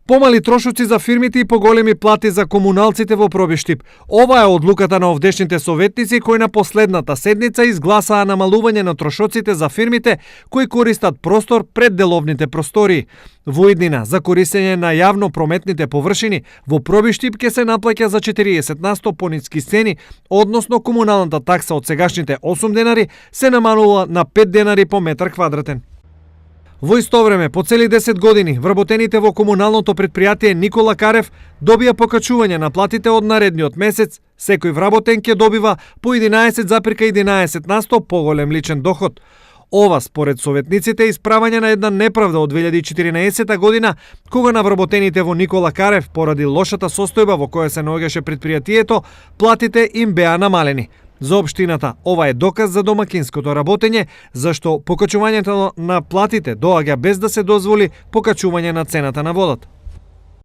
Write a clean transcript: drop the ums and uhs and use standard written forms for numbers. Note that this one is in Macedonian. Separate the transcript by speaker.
Speaker 1: Помали трошоци за фирмите и поголеми плати за комуналците во Пробиштип. Ова е одлуката на овдешните советници кои на последната седница изгласаа намалување на трошоците за фирмите кои користат простор пред деловните простории. Во иднина, за користење на јавно прометните површини во Пробиштип ќе се наплаќа за 40% пониски цени, односно комуналната такса од сегашните 8 денари се намалува на 5 денари по метар квадратен. Во исто време, по цели 10 години, вработените во комуналното претпријатие Никола Карев добија покачување на платите од наредниот месец. Секој вработен ќе добива по 11,11% поголем личен доход. Ова, според советниците, е исправање на една неправда од 2014 година, кога на вработените во Никола Карев, поради лошата состојба во која се наоѓаше претпријатието, платите им беа намалени. За општината, ова е доказ за домакинското работење, зашто покачувањето на платите доаѓа без да се дозволи покачување на цената на водата.